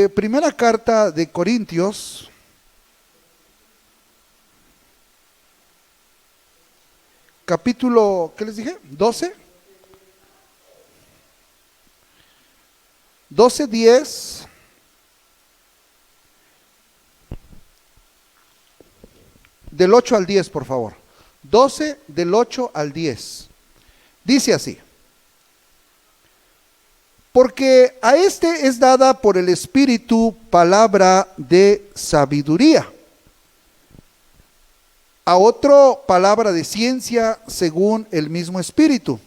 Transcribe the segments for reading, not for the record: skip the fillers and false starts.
Primera carta de Corintios, capítulo, ¿qué les dije? 12. 12:10. Del 8 al 10, por favor. 12 del 8 al 10. Dice así: porque a este es dada por el Espíritu palabra de sabiduría, a otro palabra de ciencia según el mismo Espíritu,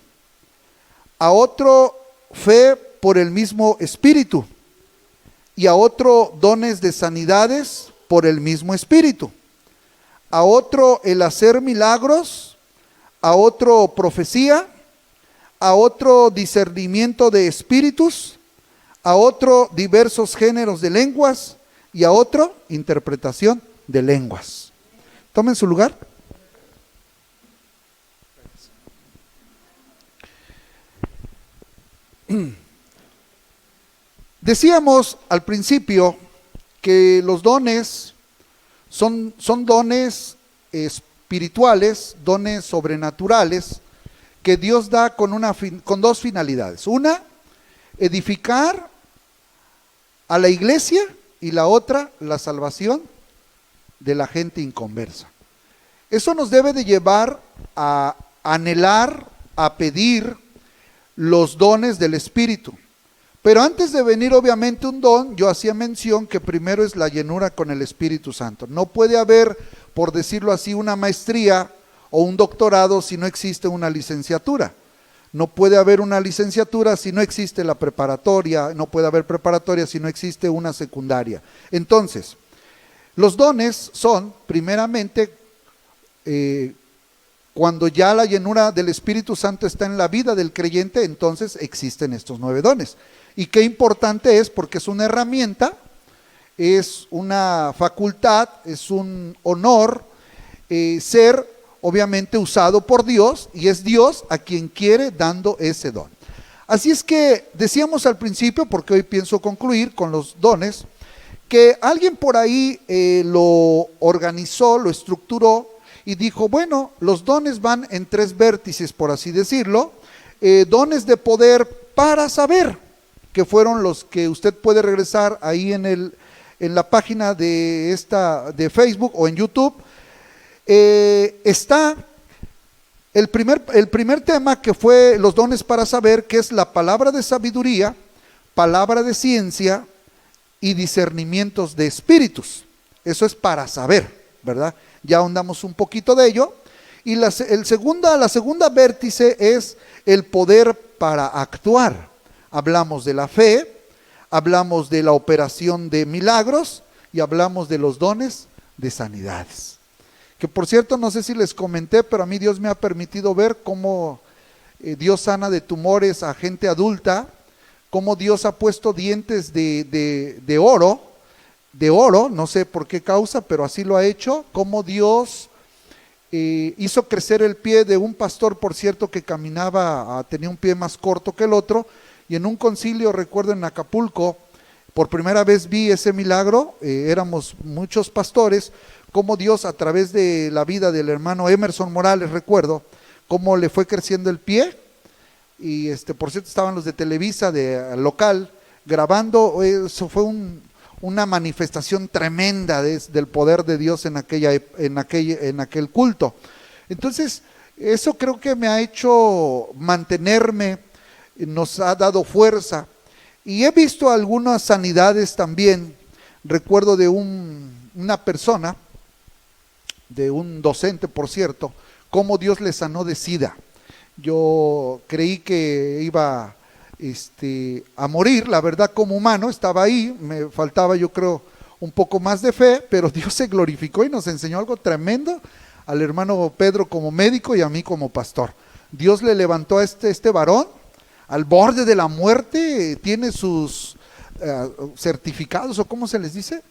a otro fe por el mismo Espíritu, y a otro dones de sanidades por el mismo Espíritu, a otro el hacer milagros, a otro profecía, a otro discernimiento de espíritus, a otro diversos géneros de lenguas, y a otro interpretación de lenguas. Tomen su lugar. Decíamos al principio que los dones son dones espirituales, dones sobrenaturales, que Dios da con dos finalidades. Una, edificar a la iglesia, y la otra, la salvación de la gente inconversa. Eso nos debe de llevar a anhelar, a pedir los dones del Espíritu. Pero antes de venir obviamente un don, yo hacía mención que primero es la llenura con el Espíritu Santo. No puede haber, por decirlo así, una maestría o un doctorado si no existe una licenciatura. No puede haber una licenciatura si no existe la preparatoria, no puede haber preparatoria si no existe una secundaria. Entonces, los dones son, primeramente, cuando ya la llenura del Espíritu Santo está en la vida del creyente, entonces existen estos 9 dones. Y qué importante es, porque es una herramienta, es una facultad, es un honor ser obviamente usado por Dios, y es Dios a quien quiere dando ese don. Así es que decíamos al principio, porque hoy pienso concluir con los dones, que alguien por ahí lo organizó, lo estructuró y dijo, bueno, los dones van en 3 vértices, por así decirlo. Dones de poder para saber, que fueron los que usted puede regresar ahí en la página de Facebook o en YouTube. Está el primer tema, que fue los dones para saber, que es la palabra de sabiduría, palabra de ciencia y discernimientos de espíritus. Eso es para saber, ¿verdad? Ya ahondamos un poquito de ello. Y la segunda vértice es el poder para actuar. Hablamos de la fe, hablamos de la operación de milagros y hablamos de los dones de sanidades. Que por cierto, no sé si les comenté, pero a mí Dios me ha permitido ver cómo Dios sana de tumores a gente adulta, cómo Dios ha puesto dientes de oro, no sé por qué causa, pero así lo ha hecho, cómo Dios hizo crecer el pie de un pastor, por cierto, que tenía un pie más corto que el otro, y en un concilio, recuerdo, en Acapulco, por primera vez vi ese milagro. Éramos muchos pastores, cómo Dios, a través de la vida del hermano Emerson Morales, recuerdo, cómo le fue creciendo el pie. Y por cierto, estaban los de Televisa, de local, grabando. Eso fue una manifestación tremenda del poder de Dios en aquel culto. Entonces, eso creo que me ha hecho mantenerme, nos ha dado fuerza. Y he visto algunas sanidades también. Recuerdo de una persona, de un docente, por cierto, cómo Dios le sanó de SIDA. Yo creí que iba a morir, la verdad, como humano, estaba ahí, me faltaba, yo creo, un poco más de fe, pero Dios se glorificó y nos enseñó algo tremendo al hermano Pedro como médico y a mí como pastor. Dios le levantó a este varón al borde de la muerte, tiene sus certificados, o ¿cómo se les dice?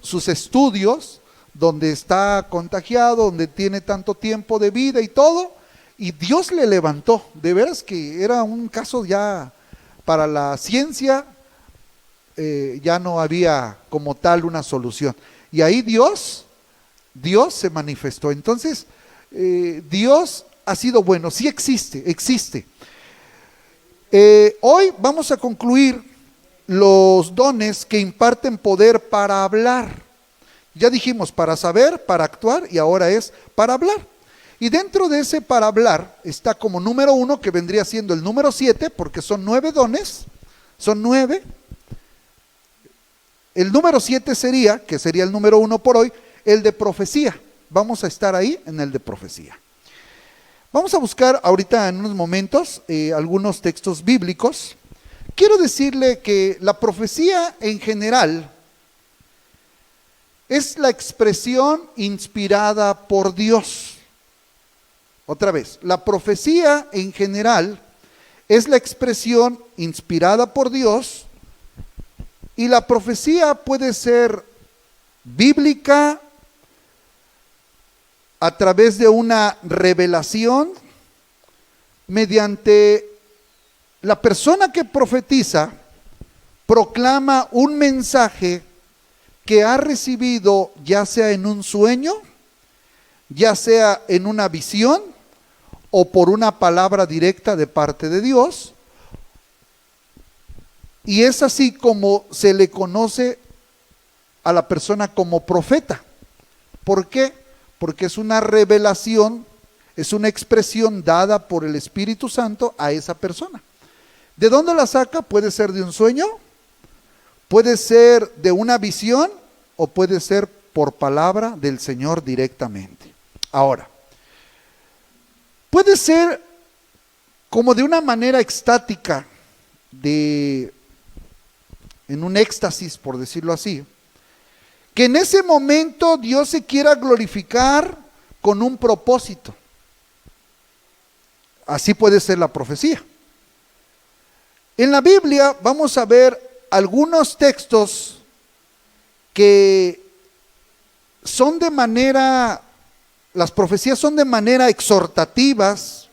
Sus estudios, donde está contagiado, donde tiene tanto tiempo de vida y todo, y Dios le levantó. De veras que era un caso ya para la ciencia ya no había como tal una solución. Y ahí Dios se manifestó. Entonces, Dios ha sido bueno, sí existe. Hoy vamos a concluir los dones que imparten poder para hablar. Ya dijimos para saber, para actuar, y ahora es para hablar. Y dentro de ese para hablar está como número 1, que vendría siendo el número 7, porque son 9 dones, son 9. El número 7 sería, que sería el número 1 por hoy, el de profecía. Vamos a estar ahí en el de profecía. Vamos a buscar ahorita en unos momentos algunos textos bíblicos. Quiero decirle que la profecía en general es la expresión inspirada por Dios. Otra vez, la profecía en general es la expresión inspirada por Dios, y la profecía puede ser bíblica a través de una revelación mediante la persona que profetiza, proclama un mensaje que ha recibido ya sea en un sueño, ya sea en una visión o por una palabra directa de parte de Dios. Y es así como se le conoce a la persona como profeta. ¿Por qué? Porque es una revelación, es una expresión dada por el Espíritu Santo a esa persona. ¿De dónde la saca? Puede ser de un sueño, puede ser de una visión o puede ser por palabra del Señor directamente. Ahora, puede ser como de una manera extática, en un éxtasis, por decirlo así, que en ese momento Dios se quiera glorificar con un propósito. Así puede ser la profecía. En la Biblia vamos a ver algunos textos que son las profecías son de manera exhortativas,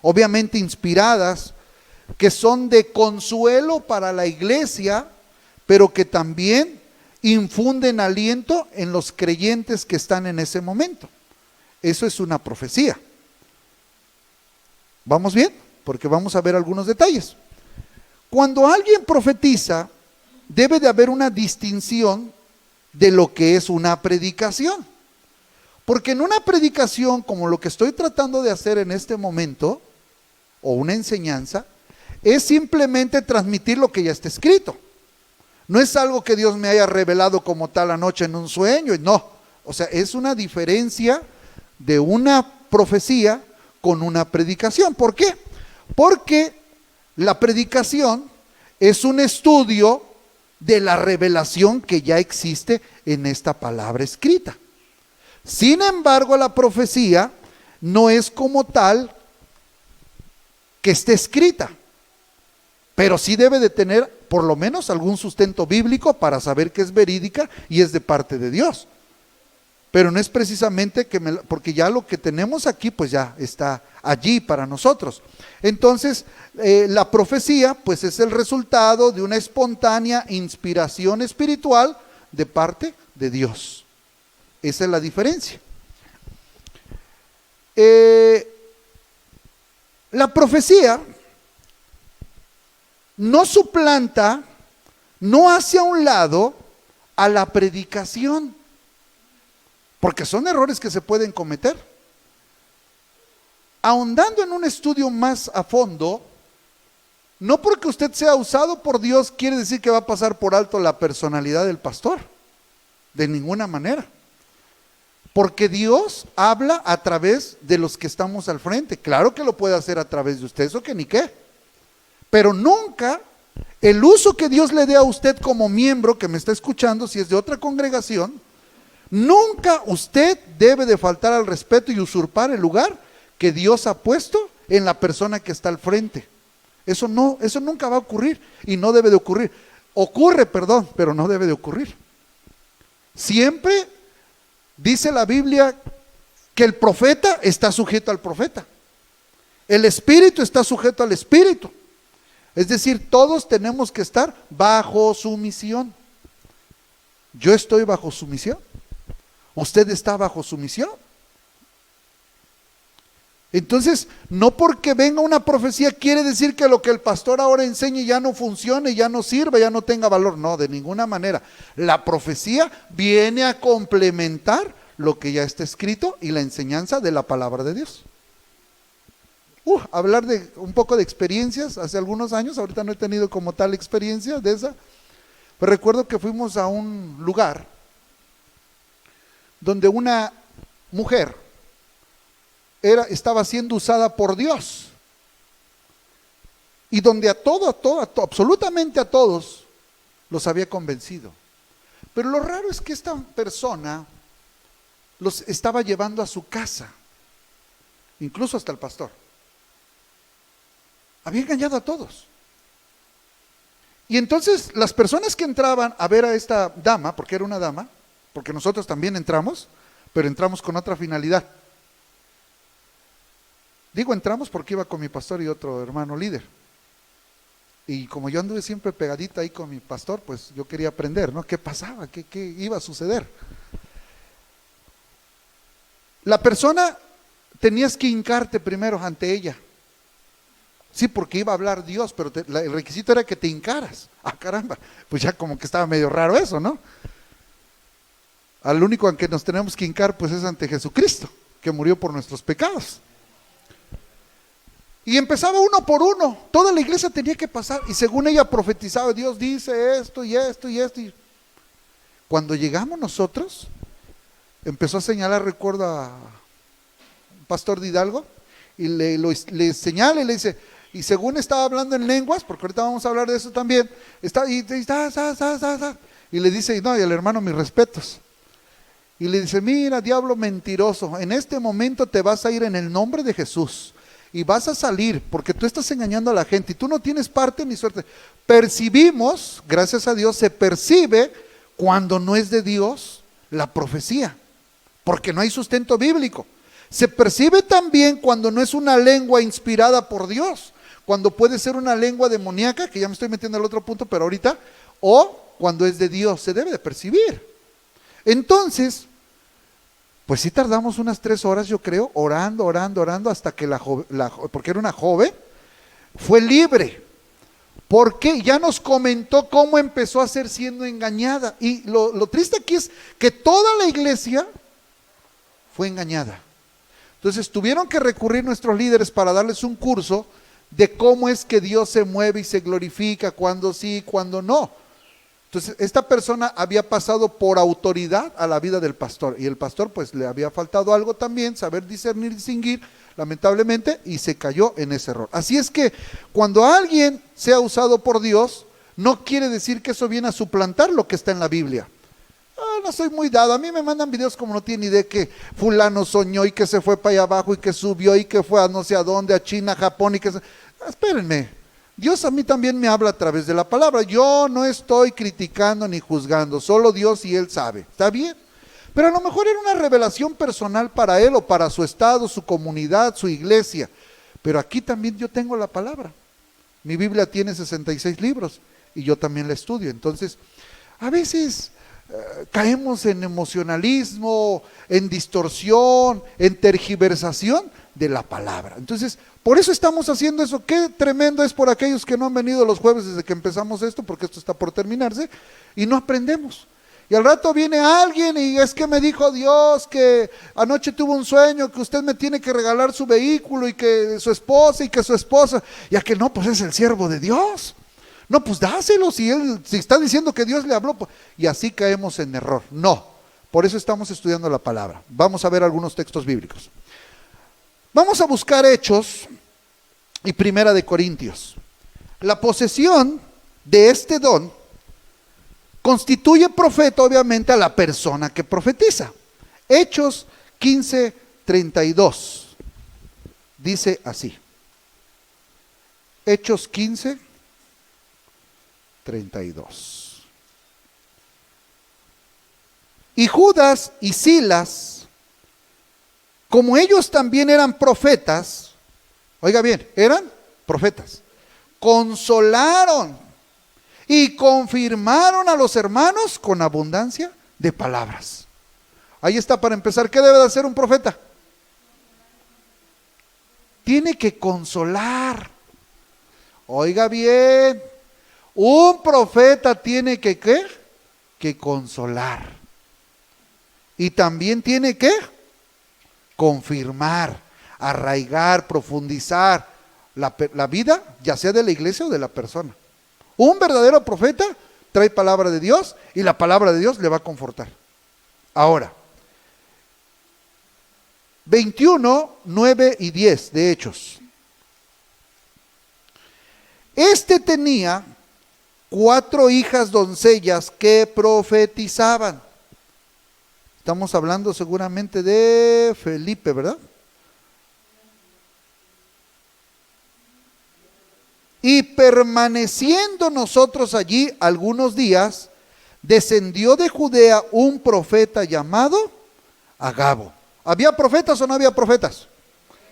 obviamente inspiradas, que son de consuelo para la iglesia, pero que también infunden aliento en los creyentes que están en ese momento. Eso es una profecía. ¿Vamos bien? Porque vamos a ver algunos detalles. Cuando alguien profetiza, debe de haber una distinción de lo que es una predicación. Porque en una predicación, como lo que estoy tratando de hacer en este momento, o una enseñanza, es simplemente transmitir lo que ya está escrito. No es algo que Dios me haya revelado como tal anoche en un sueño, no. O sea, es una diferencia de una profecía con una predicación. ¿Por qué? Porque la predicación es un estudio de la revelación que ya existe en esta palabra escrita. Sin embargo, la profecía no es como tal que esté escrita, pero sí debe de tener por lo menos algún sustento bíblico para saber que es verídica y es de parte de Dios. Pero no es precisamente porque ya lo que tenemos aquí pues ya está allí para nosotros. Entonces, la profecía pues es el resultado de una espontánea inspiración espiritual de parte de Dios. Esa es la diferencia. La profecía no suplanta, no hace a un lado a la predicación, porque son errores que se pueden cometer. Ahondando en un estudio más a fondo, no porque usted sea usado por Dios quiere decir que va a pasar por alto la personalidad del pastor, de ninguna manera. Porque Dios habla a través de los que estamos al frente. Claro que lo puede hacer a través de usted, eso que ni qué. Pero nunca el uso que Dios le dé a usted como miembro que me está escuchando, si es de otra congregación, nunca usted debe de faltar al respeto y usurpar el lugar que Dios ha puesto en la persona que está al frente. Eso nunca va a ocurrir y no debe de ocurrir. Ocurre, perdón, pero no debe de ocurrir. Siempre dice la Biblia que el profeta está sujeto al profeta. El espíritu está sujeto al espíritu. Es decir, todos tenemos que estar bajo sumisión. Yo estoy bajo sumisión. Usted está bajo sumisión. Entonces, no porque venga una profecía quiere decir que lo que el pastor ahora enseñe ya no funcione, ya no sirva, ya no tenga valor. No, de ninguna manera. La profecía viene a complementar lo que ya está escrito y la enseñanza de la palabra de Dios. Hablar de un poco de experiencias hace algunos años, ahorita no he tenido como tal experiencia de esa, pero recuerdo que fuimos a un lugar donde una mujer estaba siendo usada por Dios y donde absolutamente a todos los había convencido. Pero lo raro es que esta persona los estaba llevando a su casa, incluso hasta el pastor. Había engañado a todos. Y entonces las personas que entraban a ver a esta dama, porque era una dama, porque nosotros también entramos, pero entramos con otra finalidad. Digo entramos porque iba con mi pastor y otro hermano líder. Y como yo anduve siempre pegadita ahí con mi pastor, pues yo quería aprender, ¿no? ¿Qué pasaba? ¿Qué iba a suceder? La persona, tenías que hincarte primero ante ella. Sí, porque iba a hablar Dios, pero el requisito era que te hincaras. Ah, caramba, pues ya como que estaba medio raro eso, ¿no? Al único en que nos tenemos que hincar, pues es ante Jesucristo, que murió por nuestros pecados. Y empezaba uno por uno, toda la iglesia tenía que pasar, y según ella profetizaba, Dios dice esto y esto y esto. Cuando llegamos nosotros, empezó a señalar, recuerdo a un pastor de Hidalgo, y le señala y le dice, y según estaba hablando en lenguas, porque ahorita vamos a hablar de eso también, y le dice, no, y al hermano mis respetos, y le dice, mira, diablo mentiroso, en este momento te vas a ir en el nombre de Jesús, y vas a salir, porque tú estás engañando a la gente, y tú no tienes parte ni suerte. Percibimos, gracias a Dios, se percibe cuando no es de Dios la profecía, porque no hay sustento bíblico. Se percibe también cuando no es una lengua inspirada por Dios, cuando puede ser una lengua demoníaca, que ya me estoy metiendo al otro punto, pero ahorita, o cuando es de Dios, se debe de percibir. Entonces, pues sí tardamos unas 3 horas, yo creo, orando, hasta que porque era una joven, fue libre, porque ya nos comentó cómo empezó a ser siendo engañada. Y lo triste aquí es que toda la iglesia fue engañada. Entonces tuvieron que recurrir nuestros líderes para darles un curso de cómo es que Dios se mueve y se glorifica, cuando sí, cuando no. Entonces esta persona había pasado por autoridad a la vida del pastor, y el pastor pues le había faltado algo también, saber discernir, distinguir, lamentablemente, y se cayó en ese error. Así es que cuando alguien sea usado por Dios, no quiere decir que eso viene a suplantar lo que está en la Biblia. No soy muy dado, a mí me mandan videos como no tienen idea, que fulano soñó y que se fue para allá abajo y que subió y que fue a no sé a dónde, a China, a Japón y que espérenme, Dios a mí también me habla a través de la palabra. Yo no estoy criticando ni juzgando, solo Dios y Él sabe, ¿está bien? Pero a lo mejor era una revelación personal para él o para su estado, su comunidad, su iglesia. Pero aquí también yo tengo la palabra. Mi Biblia tiene 66 libros y yo también la estudio. Entonces, a veces caemos en emocionalismo, en distorsión, en tergiversación de la palabra. Entonces, por eso estamos haciendo eso. Qué tremendo es por aquellos que no han venido los jueves desde que empezamos esto, porque esto está por terminarse, y no aprendemos. Y al rato viene alguien y es que me dijo Dios que anoche tuvo un sueño, que usted me tiene que regalar su vehículo y que su esposa y que su esposa, y a que no, pues es el siervo de Dios. No, pues dáselo, si está diciendo que Dios le habló, pues, y así caemos en error. No, por eso estamos estudiando la palabra. Vamos a ver algunos textos bíblicos. Vamos a buscar Hechos y Primera de Corintios. La posesión de este don constituye profeta, obviamente, a la persona que profetiza. Hechos 15:32 dice así. Hechos 15:32. Y Judas y Silas, como ellos también eran profetas, oiga bien, eran profetas, consolaron y confirmaron a los hermanos con abundancia de palabras. Ahí está para empezar. ¿Qué debe de hacer un profeta? Tiene que consolar. Oiga bien, un profeta tiene que ¿qué? Que consolar. Y también tiene que confirmar, arraigar, profundizar la vida, ya sea de la iglesia o de la persona. Un verdadero profeta trae palabra de Dios y la palabra de Dios le va a confortar. Ahora, 21, 9 y 10 de Hechos. Este tenía 4 hijas doncellas que profetizaban. Estamos hablando seguramente de Felipe, ¿verdad? Y permaneciendo nosotros allí algunos días, descendió de Judea un profeta llamado Agabo. ¿Había profetas o no había profetas?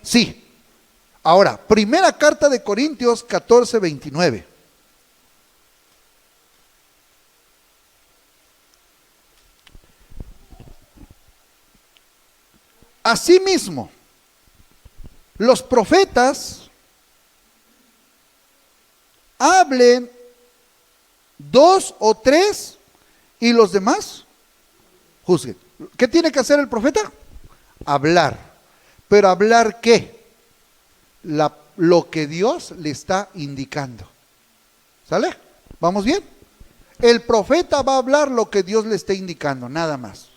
Sí. Ahora, primera carta de Corintios 14, 29. Asimismo, los profetas hablen 2 o 3 y los demás juzguen. ¿Qué tiene que hacer el profeta? Hablar. ¿Pero hablar qué? Lo que Dios le está indicando. ¿Sale? ¿Vamos bien? El profeta va a hablar lo que Dios le esté indicando, nada más.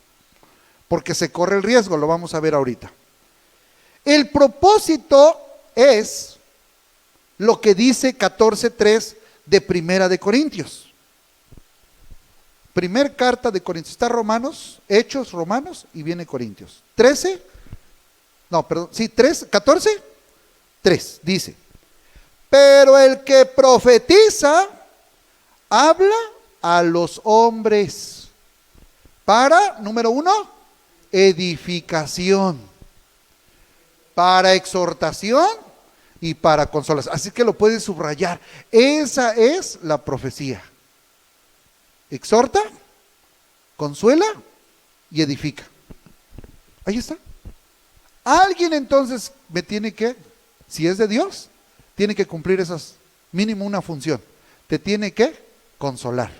Porque se corre el riesgo, lo vamos a ver ahorita. El propósito es lo que dice 14:3 de Primera de Corintios. Primer carta de Corintios. Está Romanos, Hechos, Romanos y viene Corintios. 14, 3 dice: pero el que profetiza habla a los hombres para, número 1, edificación, para exhortación y para consolación. Así que lo puedes subrayar. Esa es la profecía. Exhorta, consuela y edifica. Ahí está. Alguien entonces me tiene que, si es de Dios, tiene que cumplir esas, mínimo una función. Te tiene que consolar,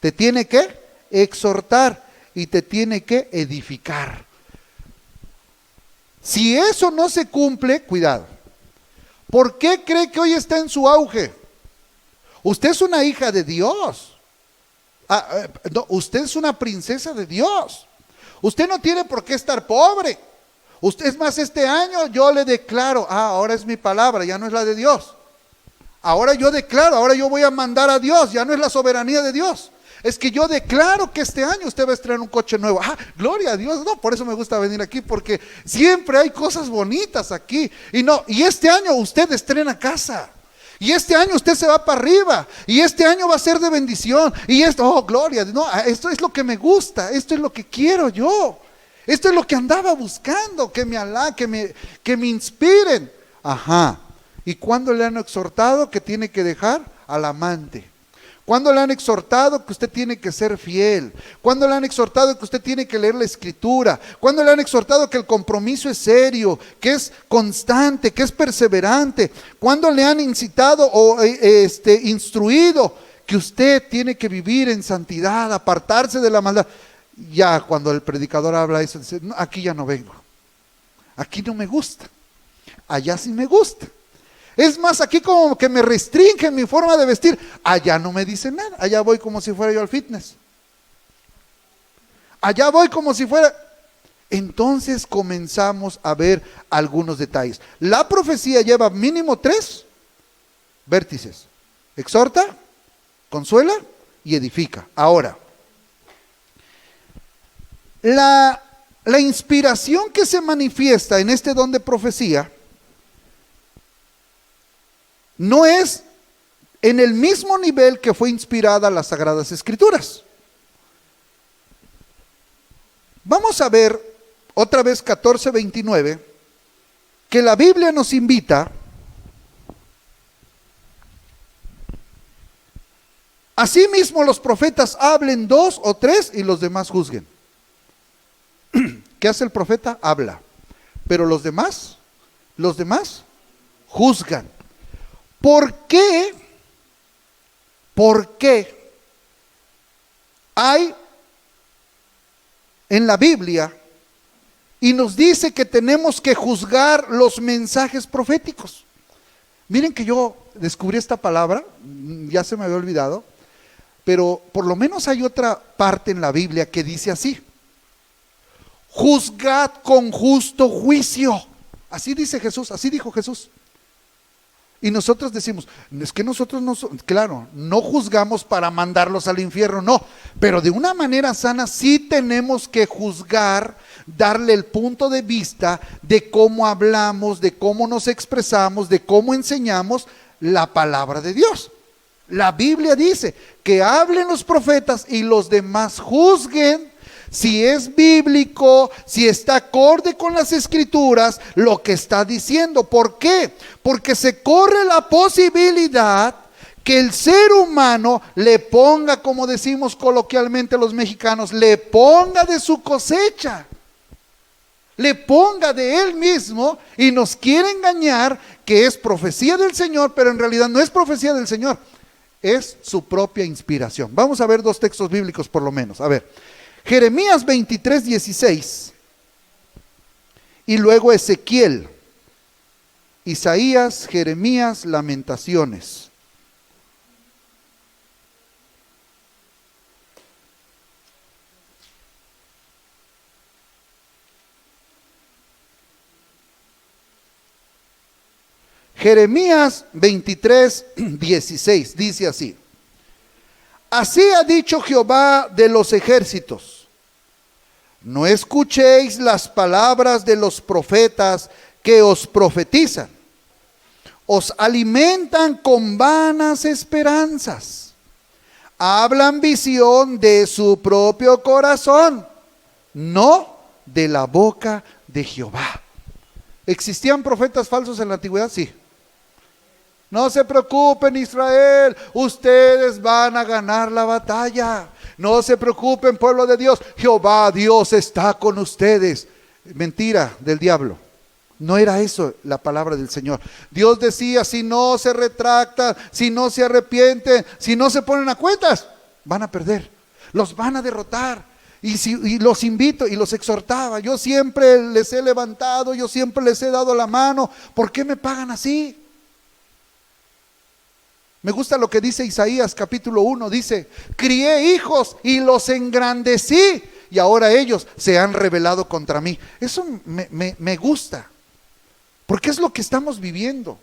te tiene que exhortar y te tiene que edificar. Si eso no se cumple, cuidado. ¿Por qué cree que hoy está en su auge? Usted es una hija de Dios. No, usted es una princesa de Dios. Usted no tiene por qué estar pobre. Usted, es más, este año yo le declaro, ahora es mi palabra, ya no es la de Dios. Ahora yo declaro, ahora yo voy a mandar a Dios, ya no es la soberanía de Dios. Es que yo declaro que este año usted va a estrenar un coche nuevo. Gloria a Dios. No, por eso me gusta venir aquí, porque siempre hay cosas bonitas aquí. Y este año usted estrena casa. Y este año usted se va para arriba. Y este año va a ser de bendición. Y esto, gloria. No, esto es lo que me gusta. Esto es lo que quiero yo. Esto es lo que andaba buscando. Que me inspiren. Ajá. ¿Y cuándo le han exhortado que tiene que dejar al amante? ¿Cuándo le han exhortado que usted tiene que ser fiel? ¿Cuándo le han exhortado que usted tiene que leer la escritura? ¿Cuándo le han exhortado que el compromiso es serio, que es constante, que es perseverante? ¿Cuándo le han incitado o instruido que usted tiene que vivir en santidad, apartarse de la maldad? Ya cuando el predicador habla eso, dice, no, aquí ya no vengo. Aquí no me gusta. Allá sí me gusta. Es más, aquí como que me restringen mi forma de vestir. Allá no me dicen nada. Allá voy como si fuera yo al fitness. Allá voy como si fuera. Entonces comenzamos a ver algunos detalles. La profecía lleva mínimo 3 vértices. Exhorta, consuela y edifica. Ahora, la inspiración que se manifiesta en este don de profecía no es en el mismo nivel que fue inspirada las Sagradas Escrituras. Vamos a ver otra vez 14:29, que la Biblia nos invita Asimismo los profetas hablen 2 o 3 y los demás juzguen. ¿Qué hace el profeta? Habla. Pero los demás juzgan. ¿Por qué? ¿Por qué hay en la Biblia y nos dice que tenemos que juzgar los mensajes proféticos? Miren que yo descubrí esta palabra, ya se me había olvidado, pero por lo menos hay otra parte en la Biblia que dice así: juzgad con justo juicio. Así dice Jesús, así dijo Jesús. Y nosotros decimos, es que nosotros no, claro, no juzgamos para mandarlos al infierno, no, pero de una manera sana sí tenemos que juzgar, darle el punto de vista de cómo hablamos, de cómo nos expresamos, de cómo enseñamos la palabra de Dios. La Biblia dice que hablen los profetas y los demás juzguen si es bíblico, si está acorde con las escrituras, lo que está diciendo. ¿Por qué? Porque se corre la posibilidad que el ser humano le ponga, como decimos coloquialmente los mexicanos, le ponga de su cosecha, le ponga de él mismo y nos quiere engañar que es profecía del Señor, pero en realidad no es profecía del Señor, es su propia inspiración. Vamos a ver 2 textos bíblicos por lo menos. A ver, Jeremías 23:16 y luego Ezequiel, Isaías, Jeremías, Lamentaciones. Jeremías 23:16 dice así: así ha dicho Jehová de los ejércitos, no escuchéis las palabras de los profetas que os profetizan, os alimentan con vanas esperanzas, hablan visión de su propio corazón, no de la boca de Jehová. ¿Existían profetas falsos en la antigüedad? Sí. No se preocupen, Israel, ustedes van a ganar la batalla. No se preocupen, pueblo de Dios, Jehová Dios está con ustedes. Mentira del diablo. No era eso la palabra del Señor. Dios decía, si no se retractan, si no se arrepienten, si no se ponen a cuentas, van a perder, los van a derrotar. Y los invito y los exhortaba, yo siempre les he levantado, yo siempre les he dado la mano, ¿por qué me pagan así? Me gusta lo que dice Isaías capítulo 1, dice, crié hijos y los engrandecí y ahora ellos se han rebelado contra mí. Eso me gusta, porque es lo que estamos viviendo.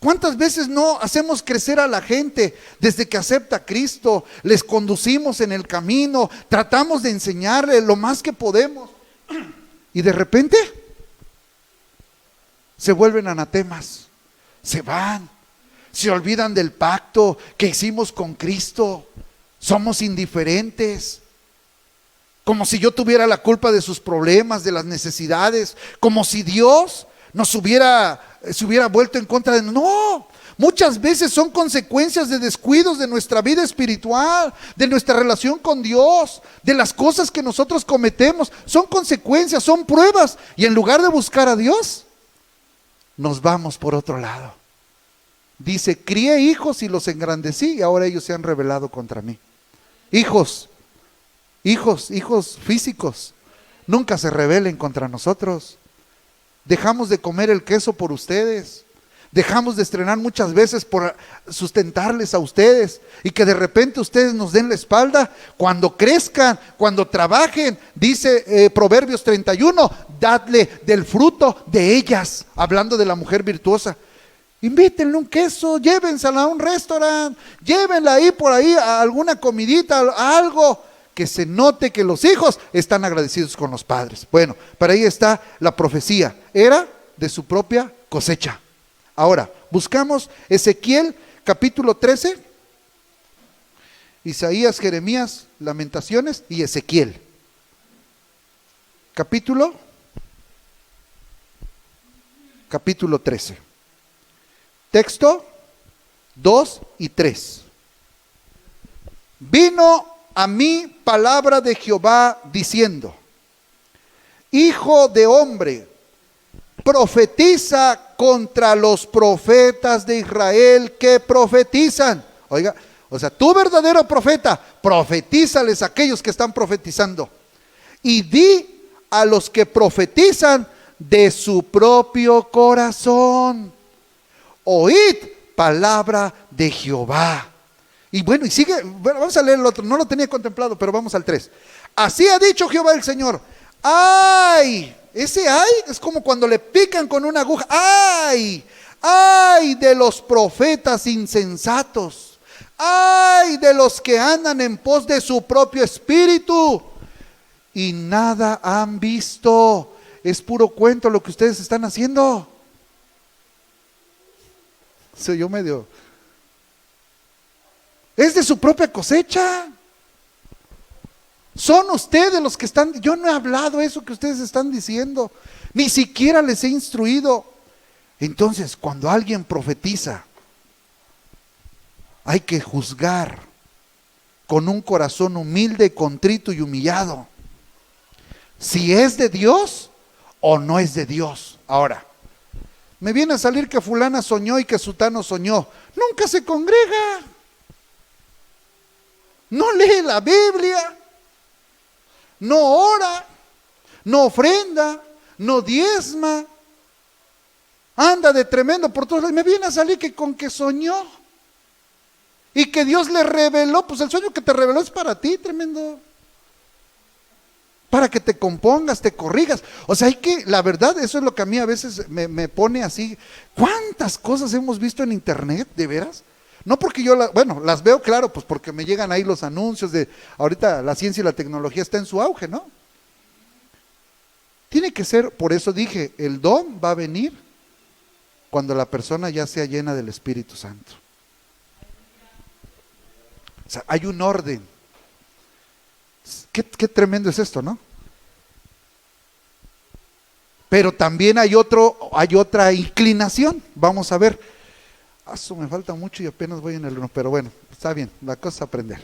¿Cuántas veces no hacemos crecer a la gente desde que acepta a Cristo? Les conducimos en el camino, tratamos de enseñarle lo más que podemos y de repente se vuelven anatemas, se van. Se olvidan del pacto que hicimos con Cristo. Somos indiferentes. Como si yo tuviera la culpa de sus problemas, de las necesidades. Como si Dios se hubiera vuelto en contra de nosotros. No, muchas veces son consecuencias de descuidos de nuestra vida espiritual, de nuestra relación con Dios, de las cosas que nosotros cometemos. Son consecuencias, son pruebas. Y en lugar de buscar a Dios, nos vamos por otro lado. Dice, crié hijos y los engrandecí y ahora ellos se han rebelado contra mí. Hijos físicos, nunca se rebelen contra nosotros. Dejamos de comer el queso por ustedes. Dejamos de estrenar muchas veces por sustentarles a ustedes y que de repente ustedes nos den la espalda. Cuando crezcan, cuando trabajen, dice Proverbios 31, dadle del fruto de ellas, hablando de la mujer virtuosa. Invítenle un queso, llévensela a un restaurante, llévenla ahí por ahí a alguna comidita, a algo que se note que los hijos están agradecidos con los padres. Bueno, para ahí está la profecía, era de su propia cosecha. Ahora, buscamos Ezequiel capítulo 13, Isaías, Jeremías, Lamentaciones y Ezequiel. Capítulo 13. Texto 2 y 3. vino a mí palabra de Jehová diciendo: Hijo de hombre, profetiza contra los profetas de Israel que profetizan. Oiga, o sea, tú verdadero profeta, profetízales a aquellos que están profetizando. Y di a los que profetizan de su propio corazón: oíd palabra de Jehová. Y bueno, y sigue, bueno, vamos a leer el otro, no lo tenía contemplado, pero vamos al 3. Así ha dicho Jehová el Señor: ay, ese ay es como cuando le pican con una aguja. Ay, ay de los profetas insensatos, ay de los que andan en pos de su propio espíritu y nada han visto. Es puro cuento lo que ustedes están haciendo. Se oyó medio. Es de su propia cosecha. Son ustedes los que están. Yo no he hablado eso que ustedes están diciendo, ni siquiera les he instruido. Entonces, cuando alguien profetiza, hay que juzgar con un corazón humilde, contrito y humillado, si es de Dios o no es de Dios. Ahora, me viene a salir que fulana soñó y que sutano soñó. Nunca se congrega, no lee la Biblia, no ora, no ofrenda, no diezma, anda de tremendo por todos lados. Me viene a salir que con que soñó y que Dios le reveló. Pues el sueño que te reveló es para ti, tremendo, para que te compongas, te corrijas. O sea, hay que, la verdad, eso es lo que a mí a veces me pone así. ¿Cuántas cosas hemos visto en internet, de veras? No porque yo, bueno, las veo, claro, pues porque me llegan ahí los anuncios de, ahorita la ciencia y la tecnología está en su auge, ¿no? Tiene que ser, por eso dije, el don va a venir cuando la persona ya sea llena del Espíritu Santo. O sea, hay un orden. Qué tremendo es esto, ¿no? Pero también hay otra inclinación. Vamos a ver. Eso me falta mucho y apenas voy en el 1, pero bueno, está bien, la cosa es aprender.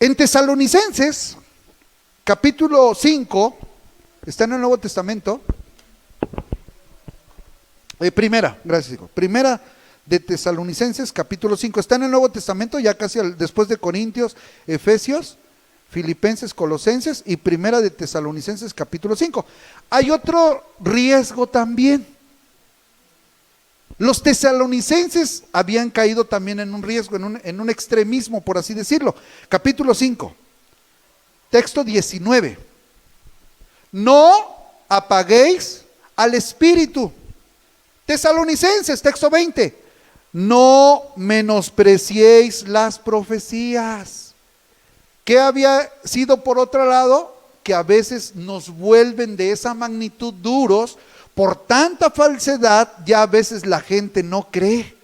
En Tesalonicenses, capítulo 5, está en el Nuevo Testamento. Primera de Tesalonicenses, capítulo 5, está en el Nuevo Testamento, ya casi después de Corintios, Efesios, Filipenses, Colosenses y Primera de Tesalonicenses, capítulo 5. Hay otro riesgo también. Los tesalonicenses habían caído también en un riesgo, en un extremismo, por así decirlo. Capítulo 5, texto 19. No apaguéis al espíritu. Tesalonicenses, texto 20. No menospreciéis las profecías. ¿Qué había sido por otro lado? Que a veces nos vuelven de esa magnitud duros. Por tanta falsedad, ya a veces la gente no cree.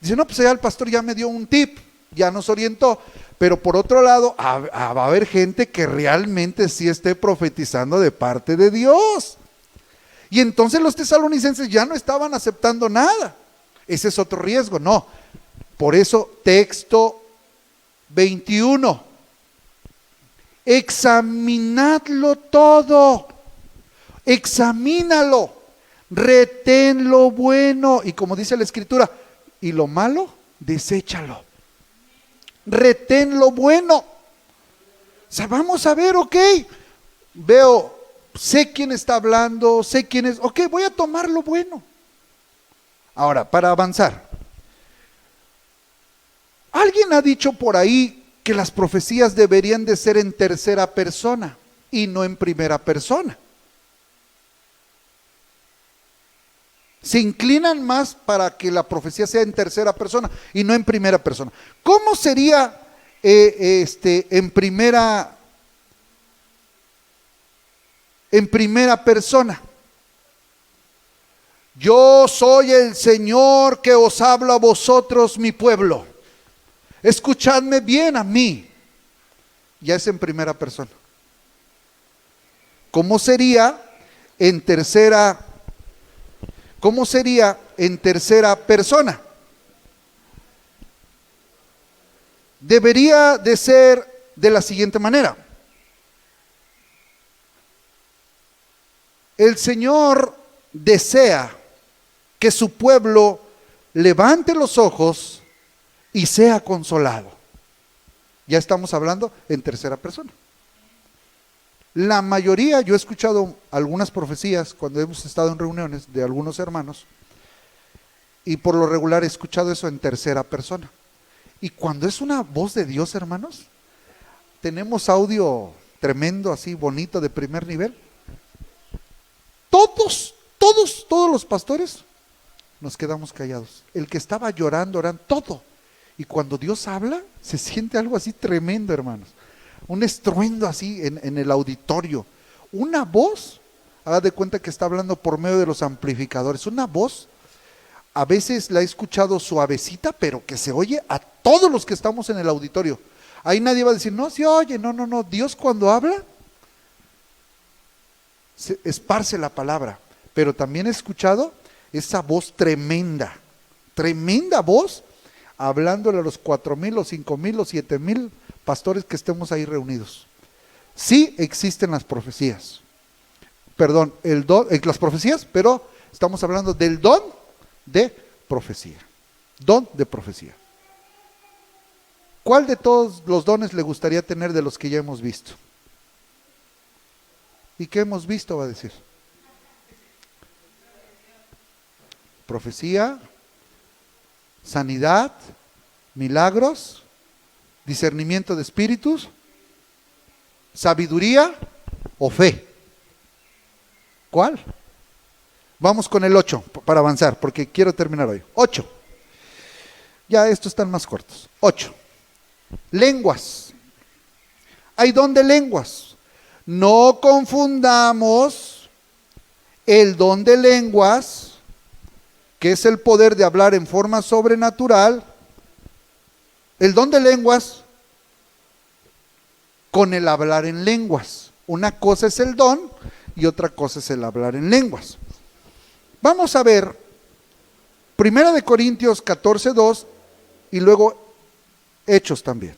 Dice, no, pues ya el pastor ya me dio un tip, ya nos orientó. Pero por otro lado, va a haber gente que realmente sí esté profetizando de parte de Dios. Y entonces los tesalonicenses ya no estaban aceptando nada. Ese es otro riesgo, no. Por eso, texto 21. Examinadlo todo. Examínalo, retén lo bueno, y como dice la Escritura, y lo malo, deséchalo. Retén lo bueno. O sea, vamos a ver, ok, veo, sé quién está hablando, sé quién es, ok, voy a tomar lo bueno. Ahora, para avanzar, alguien ha dicho por ahí que las profecías deberían de ser en tercera persona y no en primera persona. Se inclinan más para que la profecía sea en tercera persona y no en primera persona. ¿Cómo sería en primera persona? Yo soy el Señor que os hablo a vosotros, mi pueblo. Escuchadme bien a mí. Ya es en primera persona. ¿Cómo sería en tercera persona? debería de ser de la siguiente manera. El Señor desea que su pueblo levante los ojos y sea consolado. Ya estamos hablando en tercera persona. La mayoría, yo he escuchado algunas profecías cuando hemos estado en reuniones de algunos hermanos, y por lo regular he escuchado eso en tercera persona. Y cuando es una voz de Dios, hermanos, tenemos audio tremendo, así bonito, de primer nivel. Todos los pastores nos quedamos callados. El que estaba llorando, orando, todo. Y cuando Dios habla, se siente algo así tremendo, hermanos. Un estruendo así en el auditorio. Una voz, haga de cuenta que está hablando por medio de los amplificadores. Una voz, a veces la he escuchado suavecita, pero que se oye a todos los que estamos en el auditorio. Ahí nadie va a decir, no se oye, no. Dios cuando habla, se esparce la palabra. Pero también he escuchado esa voz tremenda voz, hablándole a los 4,000, los 5,000, los 7,000 pastores que estemos ahí reunidos. Sí existen las profecías. Perdón, las profecías, pero estamos hablando del don de profecía. Don de profecía. ¿Cuál de todos los dones le gustaría tener de los que ya hemos visto? ¿Y qué hemos visto? Va a decir. Profecía, sanidad, milagros, discernimiento de espíritus, sabiduría o fe. ¿Cuál? Vamos con el 8 para avanzar, porque quiero terminar hoy. 8. Ya estos están más cortos. 8. Lenguas. Hay don de lenguas. No confundamos el don de lenguas, que es el poder de hablar en forma sobrenatural, el don de lenguas, con el hablar en lenguas. Una cosa es el don y otra cosa es el hablar en lenguas. Vamos a ver 1 Corintios 14:2 y luego Hechos también.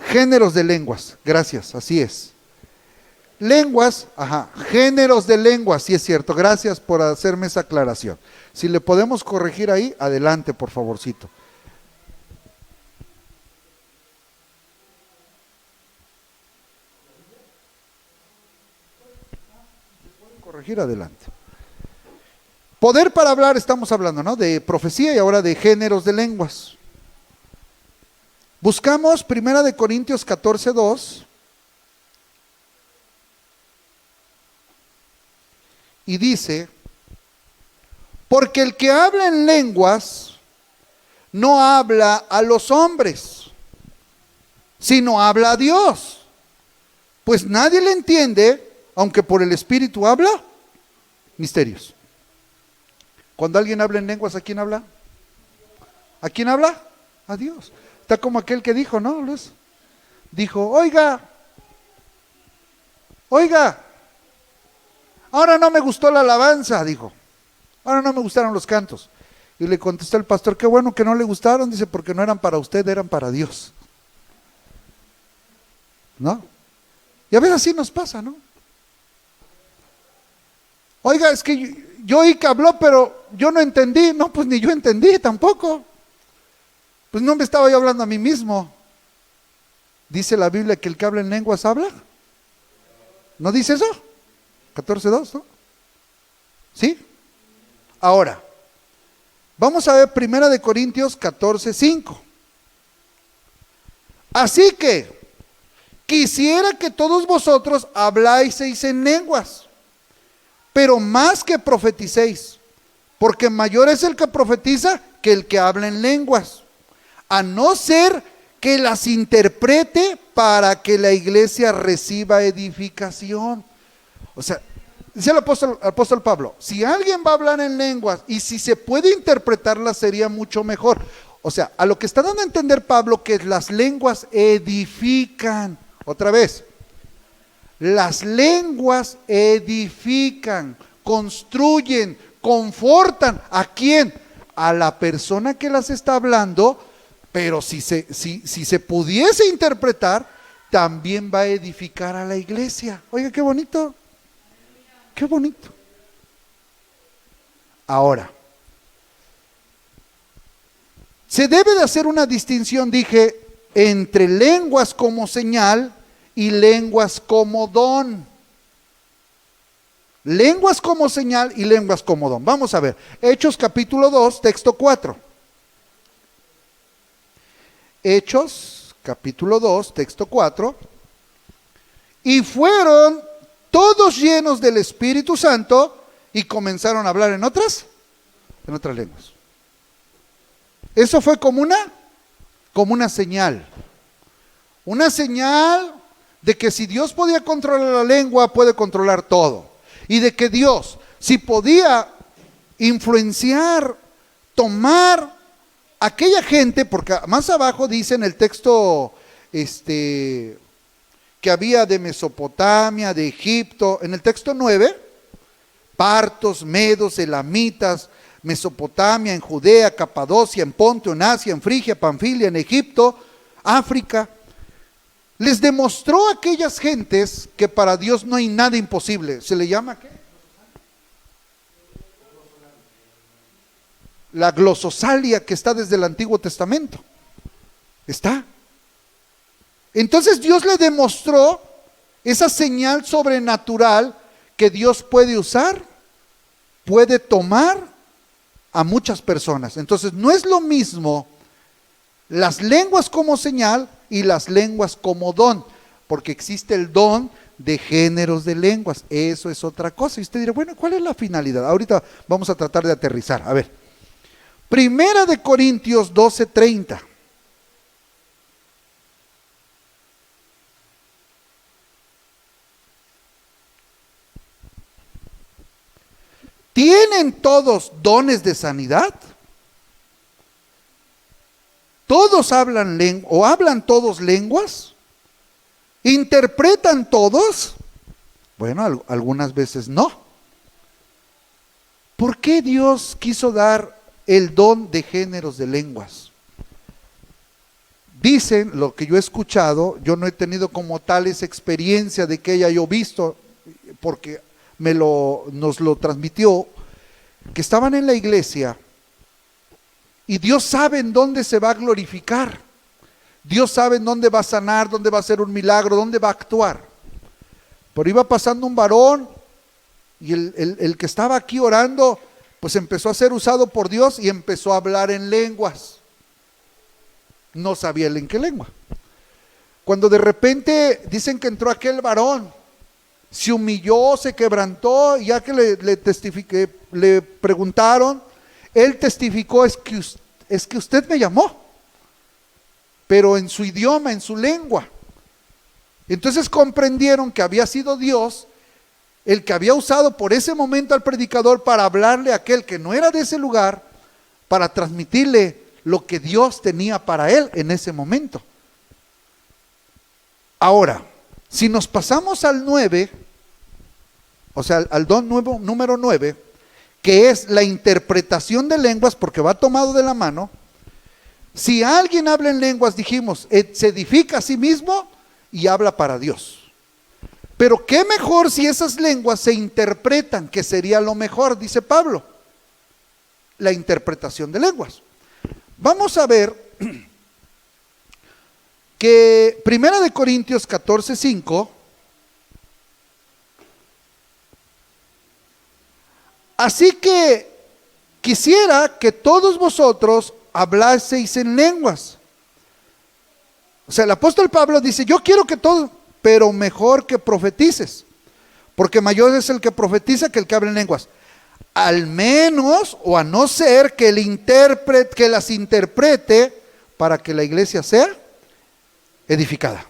Géneros de lenguas, gracias, así es. Lenguas, géneros de lenguas, sí es cierto, gracias por hacerme esa aclaración. Si le podemos corregir ahí, adelante por favorcito. Corregir, adelante. Poder para hablar, estamos hablando, ¿no? De profecía y ahora de géneros de lenguas. Buscamos 1 Corintios 14:2. Y dice, porque el que habla en lenguas no habla a los hombres, sino habla a Dios, pues nadie le entiende, aunque por el Espíritu habla misterios. Cuando alguien habla en lenguas, ¿a quién habla? ¿A quién habla? A Dios. Está como aquel que dijo, ¿no, Luis? Dijo, oiga, ahora no me gustó la alabanza, dijo. Ahora no me gustaron los cantos. Y le contestó el pastor, qué bueno que no le gustaron, dice, porque no eran para usted, eran para Dios. ¿No? Y a veces así nos pasa, ¿no? Oiga, es que yo oí que habló, pero yo no entendí. No, pues ni yo entendí tampoco. Pues no me estaba yo hablando a mí mismo. Dice la Biblia que el que habla en lenguas habla. ¿No dice eso? 14:2, ¿no? ¿Sí? Ahora, vamos a ver 1 Corintios 14:5. Así que, quisiera que todos vosotros hablaseis en lenguas, pero más que profeticéis, porque mayor es el que profetiza que el que habla en lenguas, a no ser que las interprete para que la iglesia reciba edificación. O sea, dice el apóstol Pablo, si alguien va a hablar en lenguas y si se puede interpretarla sería mucho mejor. O sea, a lo que está dando a entender Pablo que las lenguas edifican. Otra vez, las lenguas edifican, construyen, confortan. ¿A quién? a la persona que las está hablando, pero si se pudiese interpretar, también va a edificar a la iglesia. Oiga, qué bonito, qué bonito. Ahora, se debe de hacer una distinción, dije, entre lenguas como señal y lenguas como don. Lenguas como señal y lenguas como don. Vamos a ver, Hechos capítulo 2, texto 4. Hechos capítulo 2, texto 4. Y fueron todos llenos del Espíritu Santo y comenzaron a hablar en otras lenguas. Eso fue como una señal. Una señal de que si Dios podía controlar la lengua, puede controlar todo. Y de que Dios, si podía influenciar, tomar aquella gente, porque más abajo dice en el texto que había de Mesopotamia, de Egipto, en el texto 9, partos, medos, elamitas, Mesopotamia, en Judea, Capadocia, en Ponto, en Asia, en Frigia, Panfilia, en Egipto, África. Les demostró a aquellas gentes que para Dios no hay nada imposible. ¿Se le llama qué? La glososalia que está desde el Antiguo Testamento. Está. Entonces Dios le demostró esa señal sobrenatural que Dios puede usar, puede tomar a muchas personas. Entonces no es lo mismo las lenguas como señal y las lenguas como don, porque existe el don de géneros de lenguas. Eso es otra cosa. Y usted dirá, bueno, ¿cuál es la finalidad? Ahorita vamos a tratar de aterrizar. A ver, Primera de Corintios 12:30. ¿Tienen todos dones de sanidad? ¿Todos hablan lengua o hablan todos lenguas? ¿Interpretan todos? Bueno, algunas veces no. ¿Por qué Dios quiso dar el don de géneros de lenguas? Dicen, lo que yo he escuchado, yo no he tenido como tal esa experiencia de que haya yo visto, porque nos lo transmitió, que estaban en la iglesia y Dios sabe en dónde se va a glorificar. Dios sabe en dónde va a sanar, dónde va a hacer un milagro, dónde va a actuar. Pero iba pasando un varón y el que estaba aquí orando, pues empezó a ser usado por Dios y empezó a hablar en lenguas. No sabía él en qué lengua. Cuando de repente dicen que entró aquel varón, se humilló, se quebrantó, y ya que le preguntaron, él testificó, es que usted me llamó, pero en su idioma, en su lengua. Entonces comprendieron que había sido Dios el que había usado por ese momento al predicador para hablarle a aquel que no era de ese lugar, para transmitirle lo que Dios tenía para él en ese momento. Ahora, si nos pasamos al 9, o sea, al don nuevo, número 9, que es la interpretación de lenguas, porque va tomado de la mano. Si alguien habla en lenguas, dijimos, se edifica a sí mismo y habla para Dios. Pero qué mejor si esas lenguas se interpretan, que sería lo mejor, dice Pablo, la interpretación de lenguas. Vamos a ver que Primera de Corintios 14:5, así que quisiera que todos vosotros hablaseis en lenguas. O sea, el apóstol Pablo dice, yo quiero que todos, pero mejor que profetices, porque mayor es el que profetiza que el que habla en lenguas. Al menos, o a no ser que el intérprete, que las interprete para que la iglesia sea edificada.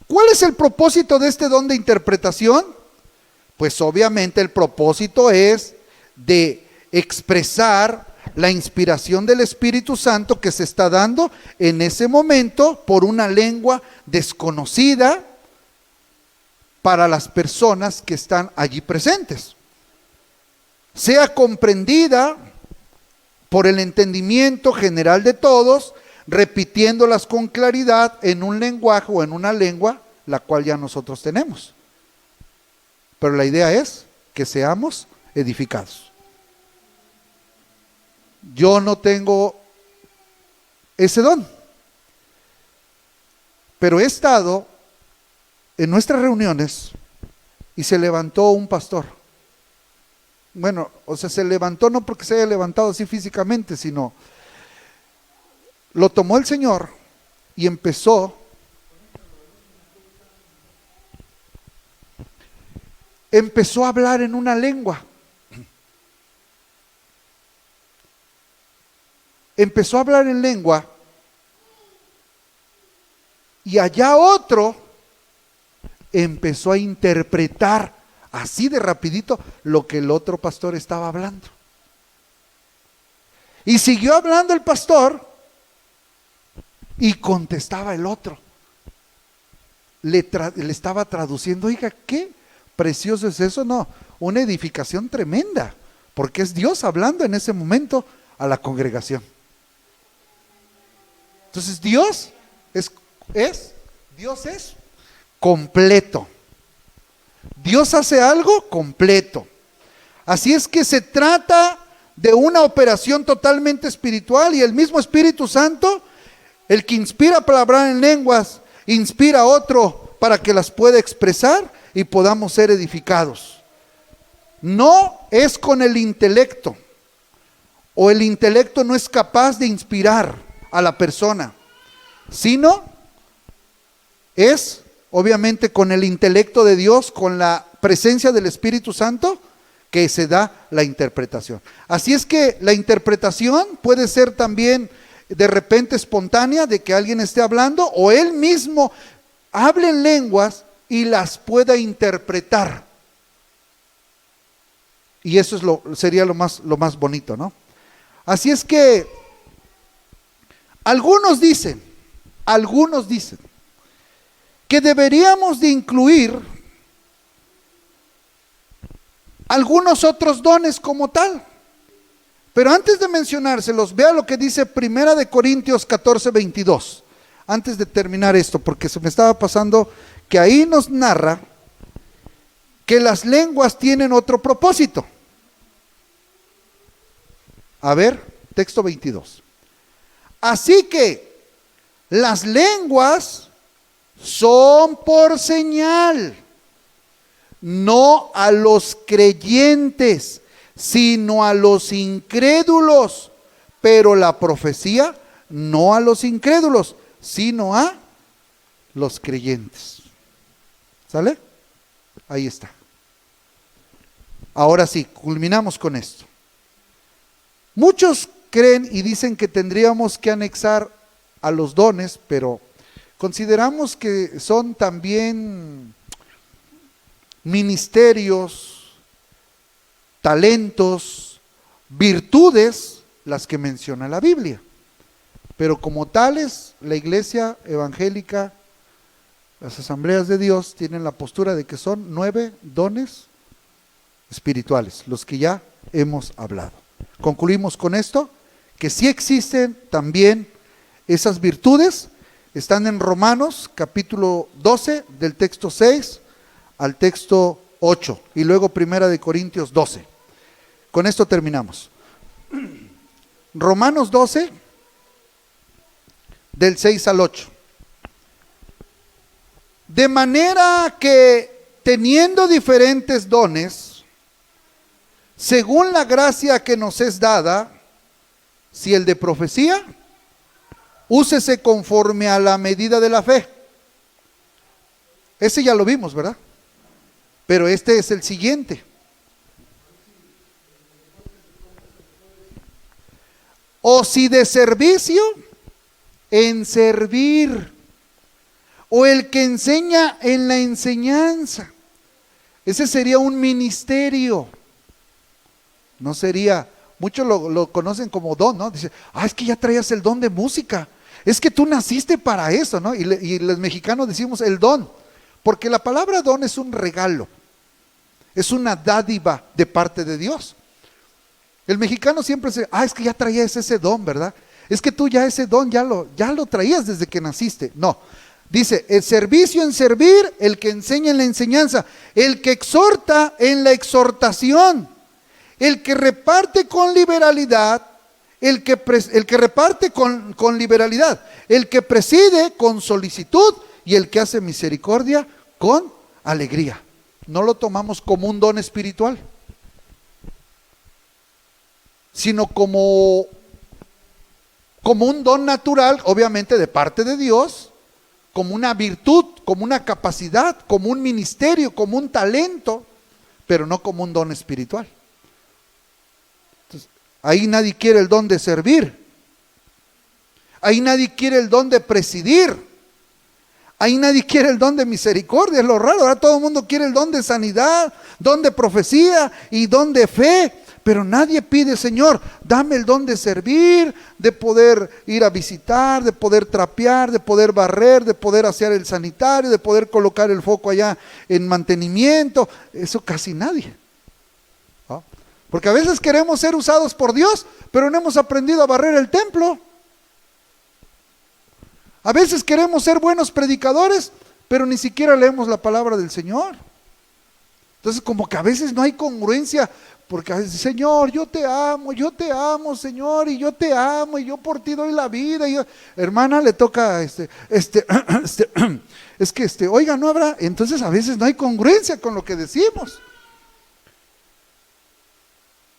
¿Cuál es el propósito de este don de interpretación? Pues obviamente el propósito es de expresar la inspiración del Espíritu Santo que se está dando en ese momento por una lengua desconocida para las personas que están allí presentes. Sea comprendida por el entendimiento general de todos, repitiéndolas con claridad en un lenguaje o en una lengua, la cual ya nosotros tenemos. Pero la idea es que seamos edificados. Yo no tengo ese don, pero he estado en nuestras reuniones y se levantó un pastor. Bueno, o sea, se levantó no porque se haya levantado así físicamente, sino lo tomó el Señor y empezó a hablar en una lengua. Empezó a hablar en lengua y allá otro empezó a interpretar así de rapidito lo que el otro pastor estaba hablando. Y siguió hablando el pastor y contestaba el otro. Le estaba traduciendo. Oiga, qué precioso es eso, ¿no? Una edificación tremenda, porque es Dios hablando en ese momento a la congregación. Entonces Dios es completo. Dios hace algo completo. Así es que se trata de una operación totalmente espiritual, y el mismo Espíritu Santo, el que inspira para hablar en lenguas, inspira a otro para que las pueda expresar y podamos ser edificados. No es con el intelecto, o el intelecto no es capaz de inspirar a la persona, sino es obviamente con el intelecto de Dios, con la presencia del Espíritu Santo, que se da la interpretación. Así es que la interpretación puede ser también de repente espontánea, de que alguien esté hablando, o él mismo hable en lenguas y las pueda interpretar. Y eso es sería lo más bonito, ¿no? Así es que algunos dicen que deberíamos de incluir algunos otros dones como tal. Pero antes de mencionárselos, vea lo que dice 1 Corintios 14:22. Antes de terminar esto, porque se me estaba pasando que ahí nos narra que las lenguas tienen otro propósito. A ver, texto 22. Así que las lenguas son por señal, no a los creyentes, sino a los incrédulos, pero la profecía no a los incrédulos, sino a los creyentes. ¿Sale? Ahí está. Ahora sí, culminamos con esto. Muchos creen y dicen que tendríamos que anexar a los dones, pero consideramos que son también ministerios, talentos, virtudes las que menciona la Biblia. Pero como tales, la iglesia evangélica, las asambleas de Dios tienen la postura de que son 9 dones espirituales, los que ya hemos hablado. Concluimos con esto, que sí existen también esas virtudes. Están en Romanos capítulo 12, del texto 6 al texto 8, y luego 1 Corintios 12. Con esto terminamos. Romanos 12, del 6 al 8. De manera que, teniendo diferentes dones, según la gracia que nos es dada, si el de profecía, úsese conforme a la medida de la fe. Ese ya lo vimos, ¿verdad? Pero este es el siguiente. O si de servicio, en servir. O el que enseña, en la enseñanza. Ese sería un ministerio. No sería, muchos lo conocen como don, ¿no? Dice, es que ya traías el don de música. Es que tú naciste para eso, ¿no? Y los mexicanos decimos el don. Porque la palabra don es un regalo. Es una dádiva de parte de Dios. El mexicano siempre es que ya traías ese don, ¿verdad? Es que tú ya ese don ya lo traías desde que naciste. No, dice, el servicio en servir, el que enseña en la enseñanza, el que exhorta en la exhortación, el que reparte con liberalidad, el que reparte con liberalidad, el que preside con solicitud y el que hace misericordia con alegría. No lo tomamos como un don espiritual, sino como un don natural, obviamente de parte de Dios, como una virtud, como una capacidad, como un ministerio, como un talento, pero no como un don espiritual. Entonces, ahí nadie quiere el don de servir, ahí nadie quiere el don de presidir, ahí nadie quiere el don de misericordia. Es lo raro, ahora todo el mundo quiere el don de sanidad, don de profecía y don de fe. Pero nadie pide, Señor, dame el don de servir, de poder ir a visitar, de poder trapear, de poder barrer, de poder hacer el sanitario, de poder colocar el foco allá en mantenimiento. Eso casi nadie. ¿No? Porque a veces queremos ser usados por Dios, pero no hemos aprendido a barrer el templo. A veces queremos ser buenos predicadores, pero ni siquiera leemos la palabra del Señor. Entonces como que a veces no hay congruencia. Porque a veces, Señor, yo te amo, Señor, y yo te amo, y yo por ti doy la vida. Y yo, hermana, le toca, oiga, no habrá. Entonces a veces no hay congruencia con lo que decimos.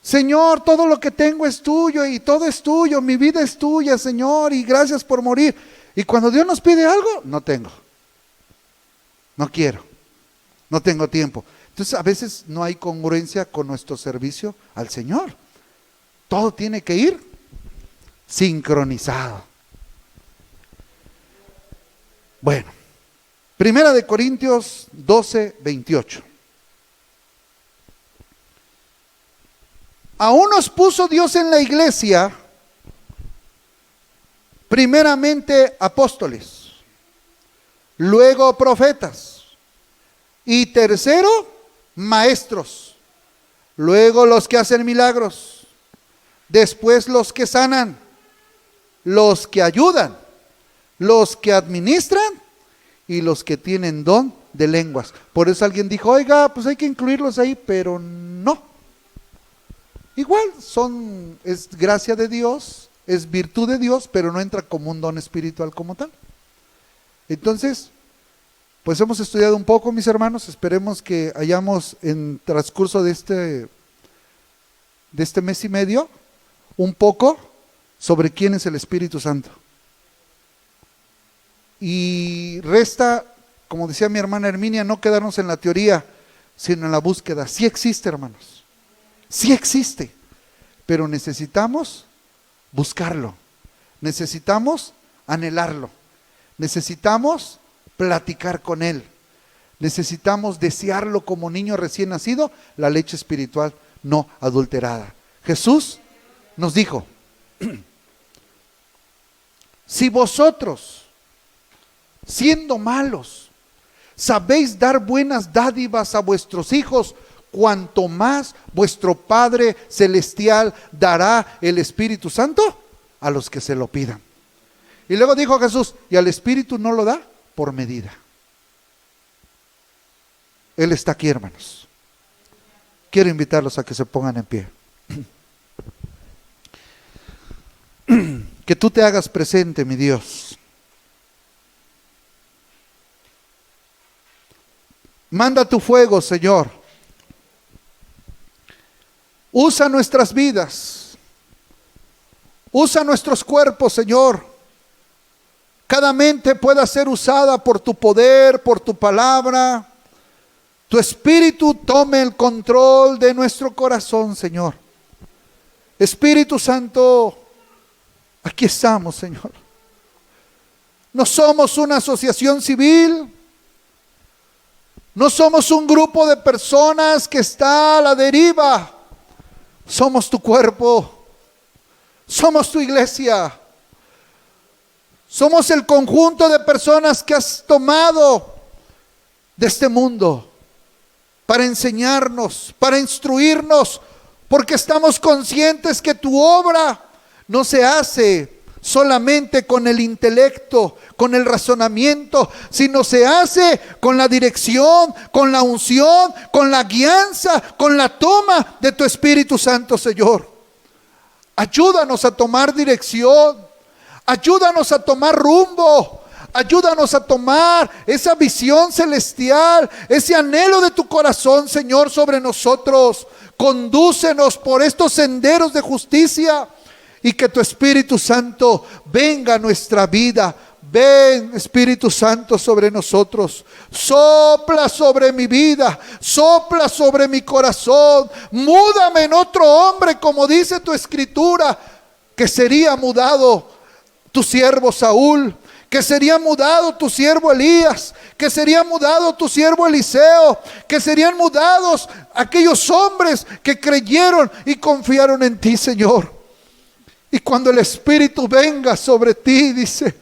Señor, todo lo que tengo es tuyo, y todo es tuyo, mi vida es tuya, Señor, y gracias por morir. Y cuando Dios nos pide algo, no tengo, no quiero, no tengo tiempo. Entonces a veces no hay congruencia con nuestro servicio al Señor. Todo tiene que ir sincronizado. Bueno, 1 Corintios 12, 28. Aún nos puso Dios en la iglesia, primeramente apóstoles, luego profetas, y tercero, maestros, luego los que hacen milagros, después los que sanan, los que ayudan, los que administran y los que tienen don de lenguas. Por eso alguien dijo, oiga, pues hay que incluirlos ahí, pero no. Igual es gracia de Dios, es virtud de Dios, pero no entra como un don espiritual como tal. Entonces, pues hemos estudiado un poco, mis hermanos. Esperemos que hayamos en transcurso de este mes y medio un poco sobre quién es el Espíritu Santo. Y resta, como decía mi hermana Herminia, no quedarnos en la teoría, sino en la búsqueda. Sí existe, hermanos, sí existe, pero necesitamos buscarlo, necesitamos anhelarlo, necesitamos platicar con Él, necesitamos desearlo como niño recién nacido, la leche espiritual no adulterada. Jesús nos dijo, si vosotros, siendo malos, sabéis dar buenas dádivas a vuestros hijos, cuanto más vuestro Padre Celestial dará el Espíritu Santo a los que se lo pidan. Y luego dijo Jesús, y al Espíritu no lo da por medida. Él está aquí, hermanos. Quiero invitarlos a que se pongan en pie. Que tú te hagas presente, mi Dios. Manda tu fuego, Señor. Usa nuestras vidas. Usa nuestros cuerpos, Señor. Cada mente pueda ser usada por tu poder, por tu palabra. Tu Espíritu tome el control de nuestro corazón, Señor. Espíritu Santo, aquí estamos, Señor. No somos una asociación civil. No somos un grupo de personas que está a la deriva. Somos tu cuerpo. Somos tu iglesia. Somos el conjunto de personas que has tomado de este mundo para enseñarnos, para instruirnos, porque estamos conscientes que tu obra no se hace solamente con el intelecto, con el razonamiento, sino se hace con la dirección, con la unción, con la guianza, con la toma de tu Espíritu Santo, Señor. Ayúdanos a tomar dirección, ayúdanos a tomar rumbo, ayúdanos a tomar esa visión celestial, ese anhelo de tu corazón, Señor, sobre nosotros. Condúcenos por estos senderos de justicia y que tu Espíritu Santo venga a nuestra vida. Ven, Espíritu Santo, sobre nosotros. Sopla sobre mi vida, sopla sobre mi corazón. Múdame en otro hombre, como dice tu Escritura, que sería mudado tu siervo Saúl, que sería mudado tu siervo Elías, que sería mudado tu siervo Eliseo, que serían mudados aquellos hombres que creyeron y confiaron en ti, Señor. Y cuando el Espíritu venga sobre ti, dice,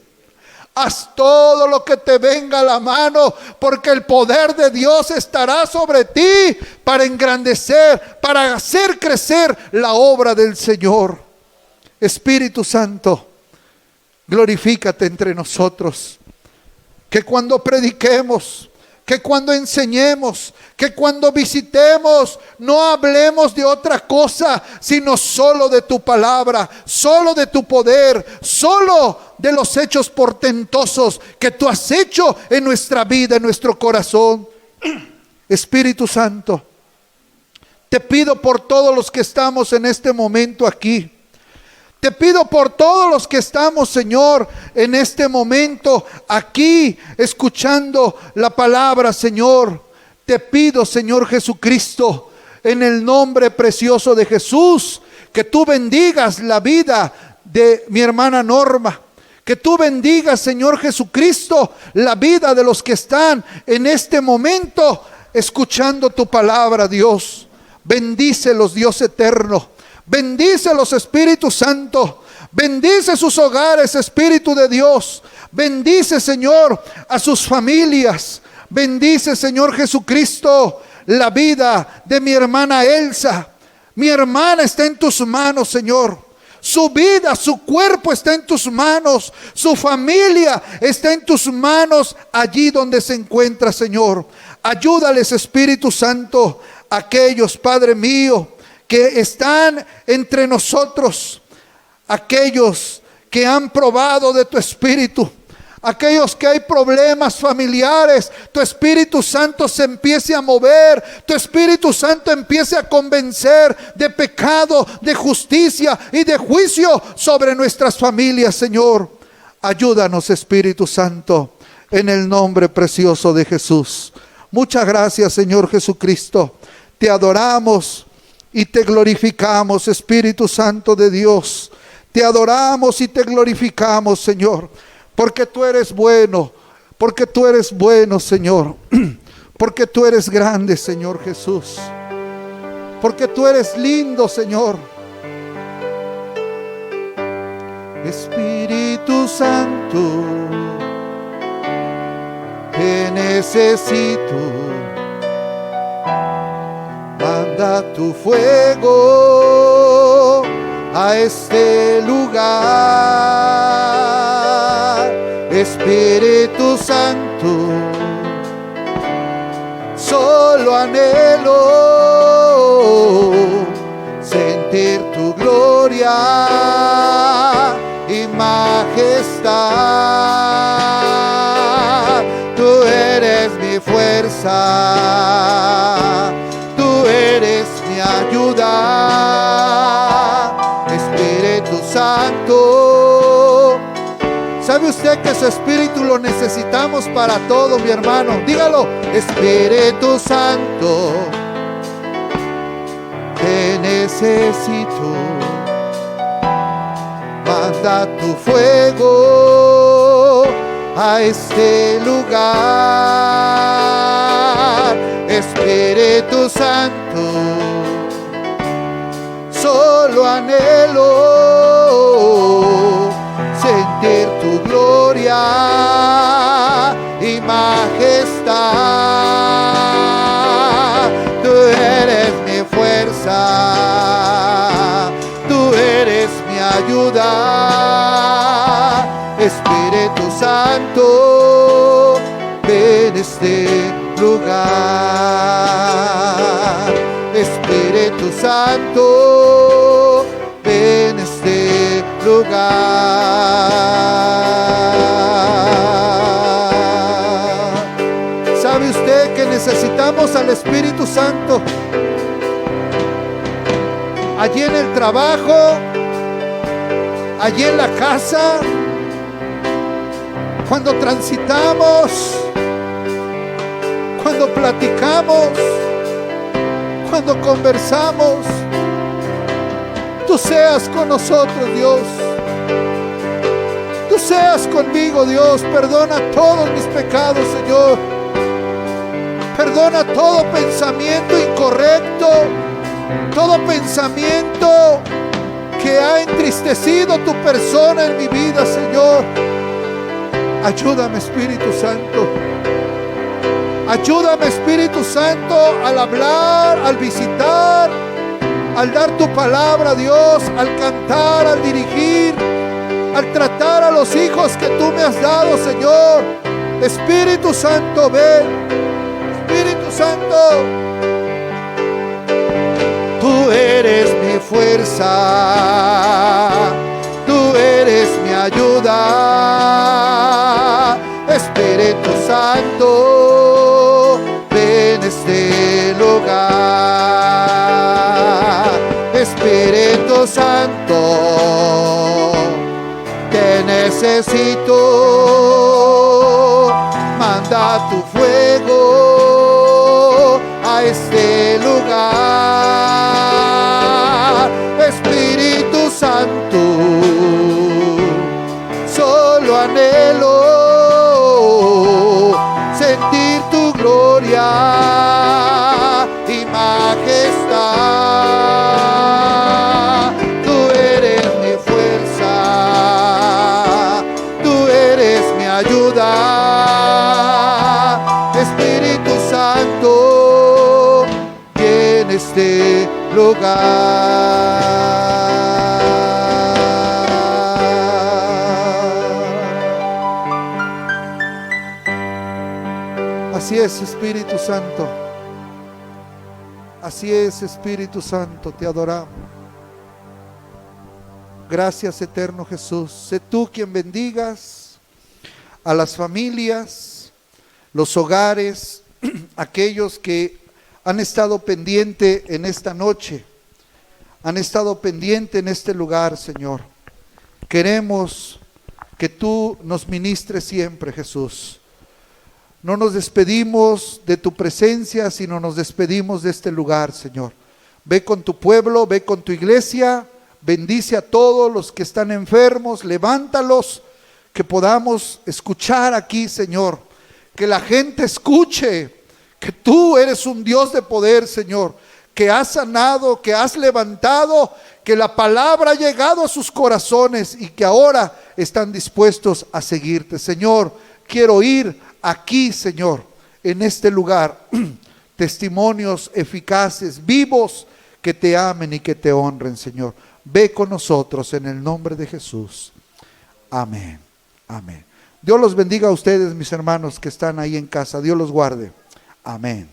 haz todo lo que te venga a la mano, porque el poder de Dios estará sobre ti para engrandecer, para hacer crecer la obra del Señor. Espíritu Santo, glorifícate entre nosotros. Que cuando prediquemos, que cuando enseñemos, que cuando visitemos, no hablemos de otra cosa, sino solo de tu palabra, solo de tu poder, solo de los hechos portentosos que tú has hecho en nuestra vida, en nuestro corazón. Espíritu Santo, te pido por todos los que estamos en este momento aquí. Te pido por todos los que estamos, Señor, en este momento aquí, escuchando la palabra, Señor. Te pido, Señor Jesucristo, en el nombre precioso de Jesús, que tú bendigas la vida de mi hermana Norma. Que tú bendigas, Señor Jesucristo, la vida de los que están en este momento escuchando tu palabra, Dios. Bendícelos, Dios eterno. Bendícelos, Espíritu Santo. Bendice sus hogares, Espíritu de Dios. Bendice, Señor, a sus familias. Bendice, Señor Jesucristo, la vida de mi hermana Elsa. Mi hermana está en tus manos, Señor. Su vida, su cuerpo está en tus manos. Su familia está en tus manos, allí donde se encuentra, Señor. Ayúdales, Espíritu Santo, aquellos, Padre mío, que están entre nosotros, aquellos que han probado de tu Espíritu, aquellos que hay problemas familiares, tu Espíritu Santo se empiece a mover, tu Espíritu Santo empiece a convencer de pecado, de justicia y de juicio sobre nuestras familias, Señor. Ayúdanos, Espíritu Santo, en el nombre precioso de Jesús. Muchas gracias, Señor Jesucristo. Te adoramos y te glorificamos, Espíritu Santo de Dios. Te adoramos y te glorificamos, Señor, porque tú eres bueno, porque tú eres bueno, Señor, porque tú eres grande, Señor Jesús, porque tú eres lindo, Señor. Espíritu Santo, te necesito. Manda tu fuego a este lugar, Espíritu Santo. Solo anhelo sentir tu gloria y majestad. Tú eres mi fuerza, eres mi ayuda, Espíritu Santo. ¿Sabe usted que su Espíritu lo necesitamos para todo, mi hermano? Dígalo. Espíritu Santo, te necesito. Manda tu fuego a este lugar, Espíritu Santo. Solo anhelo sentir tu gloria y majestad. Tú eres mi fuerza, ayuda. Espíritu Santo, ven este lugar. Espíritu Santo, ven este lugar. ¿Sabe usted que necesitamos al Espíritu Santo? Allí en el trabajo, allí en la casa, cuando transitamos, cuando platicamos, cuando conversamos. Tú seas con nosotros, Dios. Tú seas conmigo, Dios. Perdona todos mis pecados, Señor. Perdona todo pensamiento incorrecto, todo pensamiento que ha entristecido tu persona en mi vida, Señor. Ayúdame, Espíritu Santo. Ayúdame, Espíritu Santo, al hablar, al visitar, al dar tu palabra, Dios, al cantar, al dirigir, al tratar a los hijos que tú me has dado, Señor. Espíritu Santo, ven. Espíritu Santo, tú eres mi fuerza, tú eres mi ayuda. Espíritu Santo, ven este lugar. Espíritu Santo, te necesito. Manda tu fuego a este lugar. Espíritu Santo, solo anhelo sentir tu gloria y majestad. Tú eres mi fuerza, tú eres mi ayuda. Espíritu Santo, llena este lugar. Así es, Espíritu Santo. Así es, Espíritu Santo, te adoramos. Gracias, eterno Jesús. Sé tú quien bendigas a las familias, los hogares, aquellos que han estado pendientes en esta noche, han estado pendientes en este lugar, Señor. Queremos que tú nos ministres siempre, Jesús. No nos despedimos de tu presencia, sino nos despedimos de este lugar, Señor. Ve con tu pueblo, ve con tu iglesia, bendice a todos los que están enfermos, levántalos, que podamos escuchar aquí, Señor. Que la gente escuche que tú eres un Dios de poder, Señor. Que has sanado, que has levantado, que la palabra ha llegado a sus corazones y que ahora están dispuestos a seguirte. Señor, quiero ir aquí, Señor, en este lugar, testimonios eficaces, vivos, que te amen y que te honren, Señor. Ve con nosotros en el nombre de Jesús. Amén. Amén. Dios los bendiga a ustedes, mis hermanos que están ahí en casa. Dios los guarde. Amén.